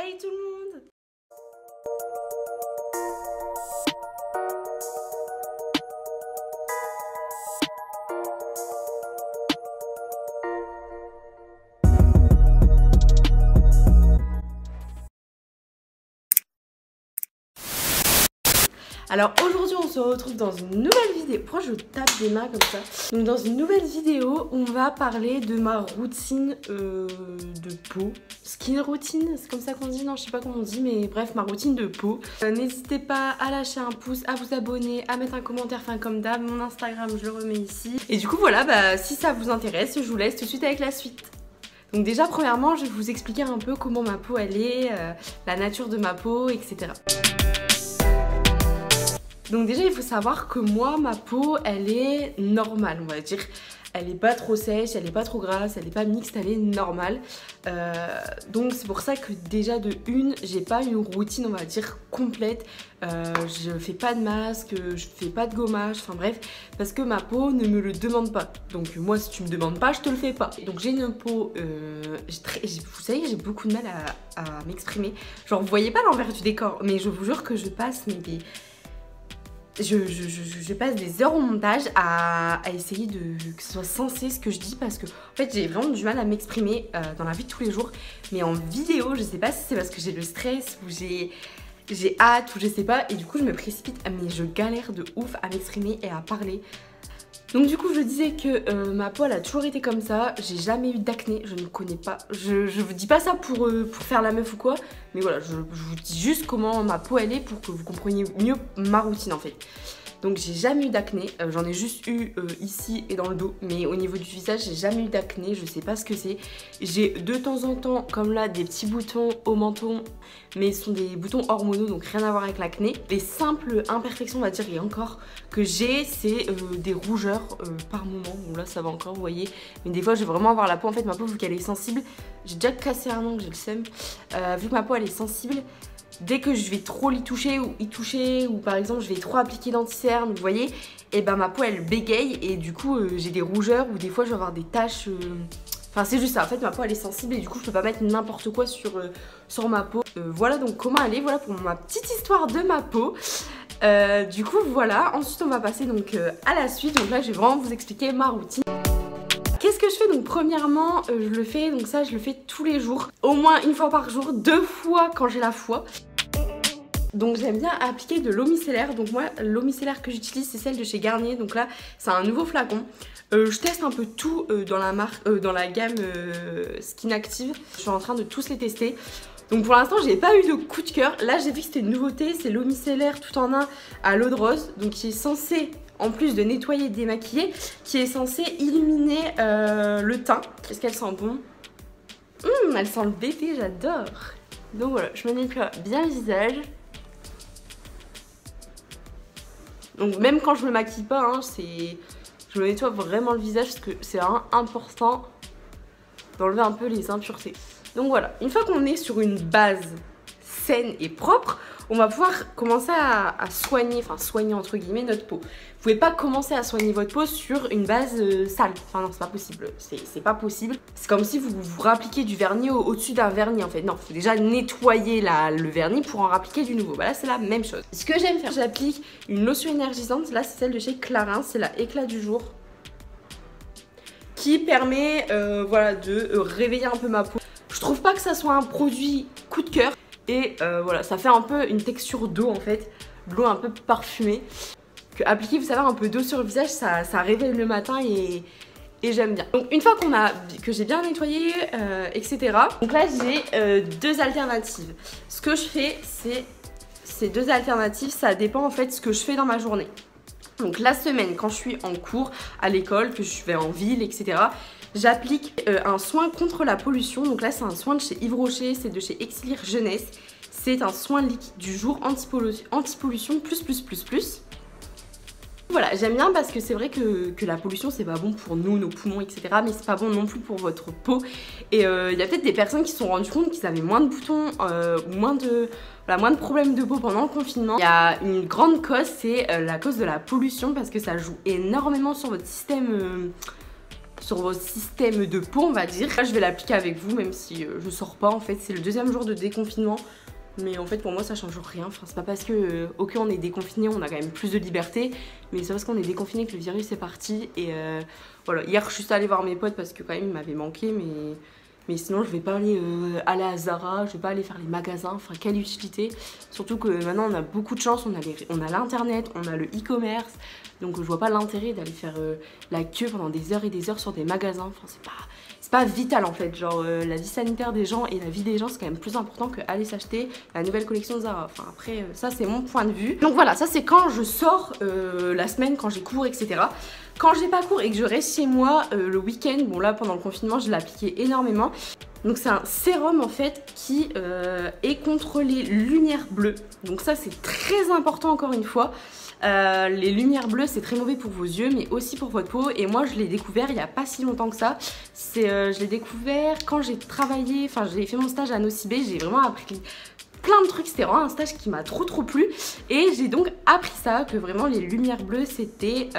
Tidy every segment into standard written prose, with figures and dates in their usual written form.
Bye tout le monde. Alors aujourd'hui on se retrouve dans une nouvelle vidéo. Pourquoi je tape des mains comme ça? Donc dans une nouvelle vidéo on va parler de ma routine de peau. Skin routine, c'est comme ça qu'on dit? Non, je sais pas comment on dit, mais bref, ma routine de peau. N'hésitez pas à lâcher un pouce, à vous abonner, à mettre un commentaire, enfin comme d'hab. Mon Instagram je le remets ici. Et du coup voilà, bah si ça vous intéresse, je vous laisse tout de suite avec la suite. Donc déjà premièrement je vais vous expliquer un peu comment ma peau elle est, la nature de ma peau, etc. Donc déjà il faut savoir que moi ma peau elle est normale, on va dire. Elle est pas trop sèche, elle est pas trop grasse, elle est pas mixte, elle est normale. Donc c'est pour ça que déjà de une, j'ai pas une routine on va dire complète. Je fais pas de masque, je fais pas de gommage, enfin bref, parce que ma peau ne me le demande pas. Donc moi si tu me demandes pas, je te le fais pas. Donc j'ai une peau, vous savez j'ai beaucoup de mal à m'exprimer. Genre vous voyez pas l'envers du décor, mais je vous jure que je passe je passe des heures au montage à essayer que ce soit sensé ce que je dis, parce que en fait j'ai vraiment du mal à m'exprimer dans la vie de tous les jours, mais en vidéo je sais pas si c'est parce que j'ai le stress ou j'ai hâte ou je sais pas, et du coup je me précipite, mais je galère de ouf à m'exprimer et à parler. Donc du coup je disais que ma peau elle a toujours été comme ça, j'ai jamais eu d'acné, je ne connais pas, je vous dis pas ça pour faire la meuf ou quoi, mais voilà, je vous dis juste comment ma peau elle est pour que vous compreniez mieux ma routine en fait. Donc j'ai jamais eu d'acné, j'en ai juste eu ici et dans le dos, mais au niveau du visage j'ai jamais eu d'acné, je sais pas ce que c'est. J'ai de temps en temps comme là des petits boutons au menton, mais ce sont des boutons hormonaux donc rien à voir avec l'acné. Les simples imperfections on va dire et encore que j'ai, c'est des rougeurs par moment. Bon là ça va encore vous voyez, mais des fois je vais vraiment avoir la peau, en fait ma peau vu qu'elle est sensible, j'ai déjà cassé un ongle, j'ai le seum, vu que ma peau elle est sensible. Dès que je vais trop y toucher ou par exemple je vais trop appliquer d'anti-cerne, vous voyez, et ben ma peau elle bégaye et du coup j'ai des rougeurs ou des fois je vais avoir des taches. Enfin c'est juste ça, en fait ma peau elle est sensible et du coup je peux pas mettre n'importe quoi sur ma peau. Voilà donc comment elle est, voilà pour ma petite histoire de ma peau. Du coup voilà, ensuite on va passer donc à la suite, donc là je vais vraiment vous expliquer ma routine. Qu'est-ce que je fais? Donc premièrement je le fais, donc ça je le fais tous les jours, au moins une fois par jour, 2 fois quand j'ai la foi. Donc j'aime bien appliquer de l'eau micellaire, donc moi l'eau micellaire que j'utilise c'est celle de chez Garnier, donc là c'est un nouveau flacon. Je teste un peu tout dans la gamme Skin Active, je suis en train de tous les tester. Donc pour l'instant j'ai pas eu de coup de cœur, là j'ai vu que c'était une nouveauté, c'est l'eau micellaire tout en un à l'eau de rose, donc qui est censée, en plus de nettoyer et démaquiller, qui est censée illuminer le teint. Est-ce qu'elle sent bon? Elle sent le bébé, j'adore. Donc voilà, je me nettoie bien le visage. Donc même quand je me maquille pas, hein, je me nettoie vraiment le visage parce que c'est vraiment important d'enlever un peu les impuretés. Donc voilà, une fois qu'on est sur une base saine et propre, on va pouvoir commencer à soigner, enfin soigner entre guillemets notre peau. Vous pouvez pas commencer à soigner votre peau sur une base sale, enfin non c'est pas possible, c'est pas possible. C'est comme si vous rappliquez du vernis au-dessus d'un vernis en fait. Non, il faut déjà nettoyer le vernis pour en rappliquer du nouveau. Voilà, c'est la même chose. Ce que j'aime faire, j'applique une lotion énergisante, là c'est celle de chez Clarins, c'est la Éclat du jour, qui permet voilà, de réveiller un peu ma peau. Je trouve pas que ça soit un produit coup de cœur. Et voilà, ça fait un peu une texture d'eau en fait, de l'eau un peu parfumée. Que appliquer, vous savez, un peu d'eau sur le visage, ça réveille le matin et j'aime bien. Donc une fois que j'ai bien nettoyé, etc. Donc là j'ai 2 alternatives. Ce que je fais, c'est ces 2 alternatives, ça dépend en fait de ce que je fais dans ma journée. Donc la semaine, quand je suis en cours, à l'école, que je vais en ville, etc. J'applique un soin contre la pollution. Donc là c'est un soin de chez Yves Rocher, c'est de chez Exilire Jeunesse. C'est un soin liquide du jour anti-pollution plus. Voilà, j'aime bien parce que c'est vrai que la pollution c'est pas bon pour nous, nos poumons, etc. Mais c'est pas bon non plus pour votre peau. Et il y a peut-être des personnes qui se sont rendues compte qu'ils avaient moins de boutons, moins de problèmes de peau pendant le confinement. Il y a une grande cause, c'est la cause de la pollution, parce que ça joue énormément sur votre système sur vos systèmes de peau, on va dire. Là je vais l'appliquer avec vous même si je sors pas en fait, c'est le deuxième jour de déconfinement. Mais en fait pour moi ça change rien, enfin c'est pas parce que ok on est déconfiné, on a quand même plus de liberté, mais c'est parce qu'on est déconfiné que le virus est parti. Et voilà, hier je suis juste allée voir mes potes parce que quand même ils m'avaient manqué, mais sinon je vais pas aller à Zara, je vais pas aller faire les magasins, enfin quelle utilité. Surtout que maintenant on a beaucoup de chance, on a l'internet, on a le e-commerce, donc je vois pas l'intérêt d'aller faire la queue pendant des heures et des heures sur des magasins, enfin c'est pas vital en fait, genre la vie sanitaire des gens et la vie des gens c'est quand même plus important que aller s'acheter la nouvelle collection de Zara. Enfin après ça c'est mon point de vue. Donc voilà, ça c'est quand je sors la semaine, quand j'ai cours etc. Quand j'ai pas cours et que je reste chez moi le week-end, bon là pendant le confinement je l'ai appliqué énormément. Donc c'est un sérum en fait qui est contre les lumières bleues. Donc ça c'est très important encore une fois. Les lumières bleues c'est très mauvais pour vos yeux mais aussi pour votre peau, et moi je l'ai découvert il n'y a pas si longtemps que ça. Je l'ai découvert quand j'ai travaillé, enfin j'ai fait mon stage à Nocibé, j'ai vraiment appris plein de trucs, c'était vraiment un stage qui m'a trop plu, et j'ai donc appris ça, que vraiment les lumières bleues c'était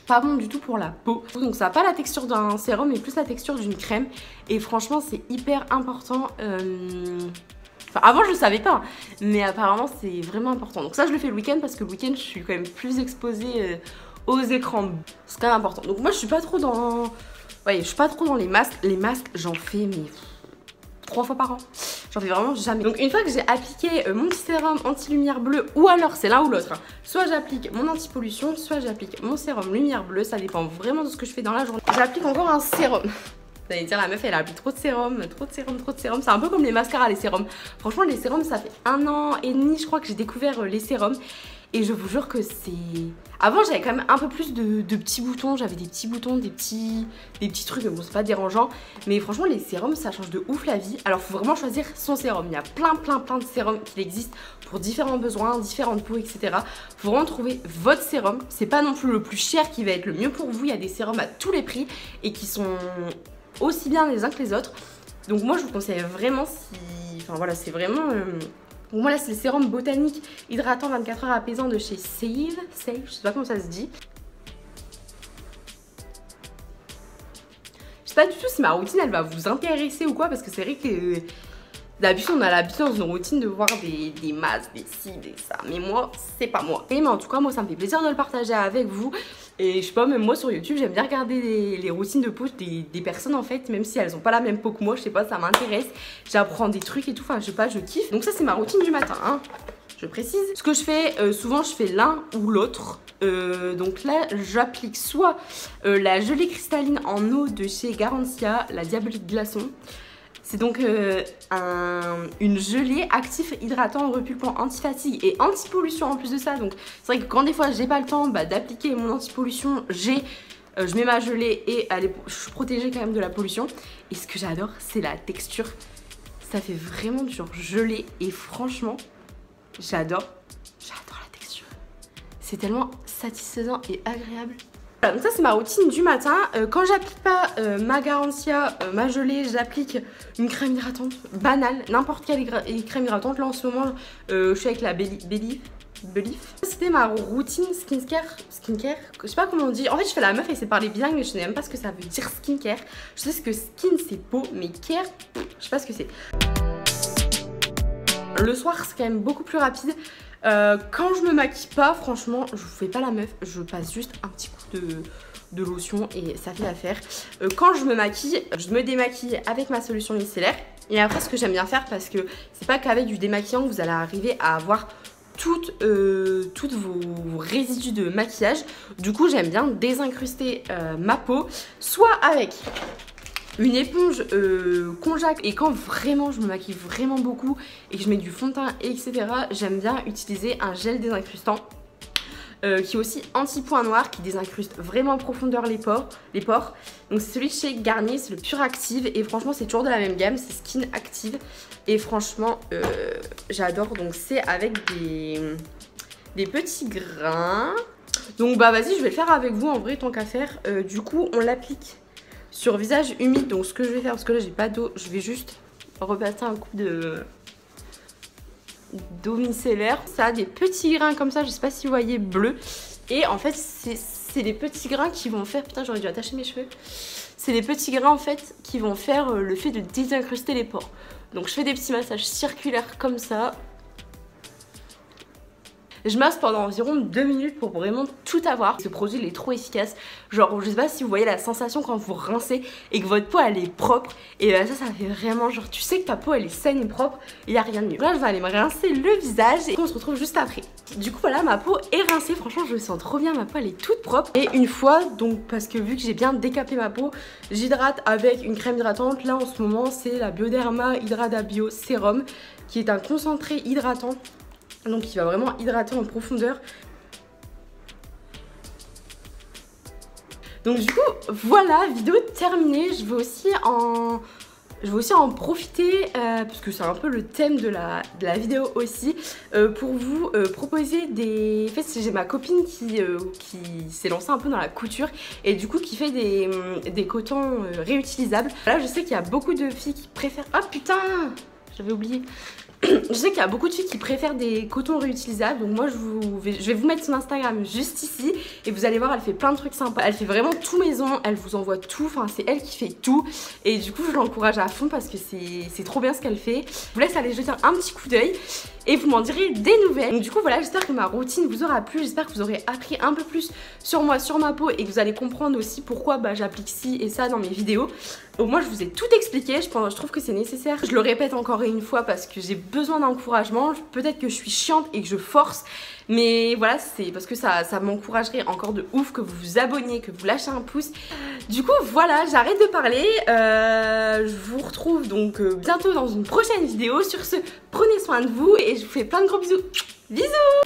pas bon du tout pour la peau. Donc ça n'a pas la texture d'un sérum mais plus la texture d'une crème, et franchement c'est hyper important. Enfin, avant je le savais pas, mais apparemment c'est vraiment important. Donc ça je le fais le week-end parce que le week-end je suis quand même plus exposée aux écrans. C'est quand même important. Donc moi je suis pas trop dans... Ouais, je suis pas trop dans les masques. Les masques j'en fais mais 3 fois par an. J'en fais vraiment jamais. Donc une fois que j'ai appliqué mon petit sérum anti-lumière bleue, ou alors c'est l'un ou l'autre, hein. Soit j'applique mon anti-pollution, soit j'applique mon sérum lumière bleue. Ça dépend vraiment de ce que je fais dans la journée. J'applique encore un sérum. Vous allez dire la meuf elle a appliqué trop de sérum. C'est un peu comme les mascaras, les sérums. Franchement les sérums ça fait 1 an et demi je crois que j'ai découvert les sérums. Et je vous jure que c'est... Avant j'avais quand même un peu plus de petits boutons. J'avais des petits boutons, des petits trucs, mais bon c'est pas dérangeant. Mais franchement les sérums ça change de ouf la vie. Alors faut vraiment choisir son sérum. Il y a plein de sérums qui existent pour différents besoins, différentes peaux etc. Faut vraiment trouver votre sérum. C'est pas non plus le plus cher qui va être le mieux pour vous. Il y a des sérums à tous les prix et qui sont aussi bien les uns que les autres. Donc moi je vous conseille vraiment si... Enfin voilà c'est vraiment... Donc moi là c'est le sérum botanique hydratant 24 heures apaisant de chez Save, je sais pas comment ça se dit. Je sais pas du tout si ma routine elle va vous intéresser ou quoi, parce que c'est vrai que d'habitude on a l'habitude dans une routine de voir des masques, des ci, des ça, mais moi c'est pas moi. Mais en tout cas moi ça me fait plaisir de le partager avec vous. Et je sais pas, même moi sur YouTube j'aime bien regarder les routines de peau des personnes en fait, même si elles ont pas la même peau que moi, je sais pas, ça m'intéresse. J'apprends des trucs et tout, enfin je sais pas, je kiffe. Donc ça c'est ma routine du matin, hein, je précise. Ce que je fais, souvent je fais l'un ou l'autre. Donc là j'applique soit la gelée cristalline en eau de chez Garancia, la Diabolique Glaçon. C'est donc une gelée actif, hydratant, repulpant, anti-fatigue et anti-pollution en plus de ça. Donc c'est vrai que quand des fois j'ai pas le temps d'appliquer mon anti-pollution, je mets ma gelée et je suis protégée quand même de la pollution. Et ce que j'adore c'est la texture. Ça fait vraiment du genre gelée et franchement j'adore la texture. C'est tellement satisfaisant et agréable. Voilà, donc ça c'est ma routine du matin. Quand j'applique pas ma Garancia, ma gelée, j'applique une crème hydratante banale, n'importe quelle crème hydratante. Là en ce moment je suis avec la Belif. C'était ma routine skincare, je sais pas comment on dit. En fait je fais la meuf et c'est parler bien mais je sais même pas ce que ça veut dire skincare. Je sais ce que skin c'est peau, mais care, je sais pas ce que c'est. Le soir c'est quand même beaucoup plus rapide. Quand je me maquille pas, franchement, je fais pas la meuf, je passe juste un petit coup de lotion et ça fait l'affaire. Quand je me maquille, je me démaquille avec ma solution micellaire. Et après, ce que j'aime bien faire, parce que c'est pas qu'avec du démaquillant que vous allez arriver à avoir toutes vos résidus de maquillage. Du coup, j'aime bien désincruster ma peau, soit avec une éponge conjac, et quand vraiment je me maquille vraiment beaucoup et que je mets du fond de teint etc, j'aime bien utiliser un gel désincrustant qui est aussi anti-point noir, qui désincruste vraiment en profondeur les pores. Donc c'est celui de chez Garnier, c'est le Pure Active, et franchement c'est toujours de la même gamme, c'est Skin Active, et franchement j'adore. Donc c'est avec des petits grains. Donc bah vas-y, je vais le faire avec vous en vrai tant qu'à faire. Du coup on l'applique sur visage humide. Donc ce que je vais faire, parce que là j'ai pas d'eau, je vais juste repasser un coup d'eau micellaire. Ça a des petits grains comme ça, je sais pas si vous voyez, bleu. Et en fait c'est c'est les petits grains qui vont faire... Putain, j'aurais dû attacher mes cheveux. C'est les petits grains en fait qui vont faire le fait de désincruster les pores. Donc je fais des petits massages circulaires comme ça. Je masse pendant environ 2 minutes pour vraiment tout avoir. Ce produit il est trop efficace. Genre je sais pas si vous voyez la sensation quand vous rincez et que votre peau elle est propre. Et ça fait vraiment genre tu sais que ta peau elle est saine et propre. Il n'y a rien de mieux. Là je vais aller me rincer le visage et on se retrouve juste après. Du coup voilà ma peau est rincée. Franchement je me sens trop bien. Ma peau elle est toute propre. Et une fois donc parce que vu que j'ai bien décapé ma peau, j'hydrate avec une crème hydratante. Là en ce moment c'est la Bioderma Hydrada Bio Sérum qui est un concentré hydratant. Donc il va vraiment hydrater en profondeur. Donc du coup voilà, vidéo terminée. Je vais aussi en profiter puisque c'est un peu le thème de la vidéo aussi, pour vous proposer des... En fait j'ai ma copine qui s'est lancée un peu dans la couture et du coup qui fait des cotons réutilisables. Là je sais qu'il y a beaucoup de filles qui préfèrent... Ah putain, j'avais oublié. Je sais qu'il y a beaucoup de filles qui préfèrent des cotons réutilisables. Donc moi je vais vous mettre son Instagram juste ici. Et vous allez voir, elle fait plein de trucs sympas. Elle fait vraiment tout maison, elle vous envoie tout. Enfin c'est elle qui fait tout. Et du coup je l'encourage à fond parce que c'est trop bien ce qu'elle fait. Je vous laisse aller jeter un petit coup d'œil et vous m'en direz des nouvelles. Donc du coup voilà, j'espère que ma routine vous aura plu. J'espère que vous aurez appris un peu plus sur moi, sur ma peau. Et que vous allez comprendre aussi pourquoi j'applique ci et ça dans mes vidéos. Au moins je vous ai tout expliqué, je trouve que c'est nécessaire. Je le répète encore une fois parce que j'ai besoin d'encouragement. Peut-être que je suis chiante et que je force, mais voilà, c'est parce que ça m'encouragerait encore de ouf que vous vous abonniez, que vous lâchez un pouce. Du coup voilà, j'arrête de parler. Je vous retrouve donc bientôt dans une prochaine vidéo. Sur ce, prenez soin de vous et je vous fais plein de gros bisous. Bisous!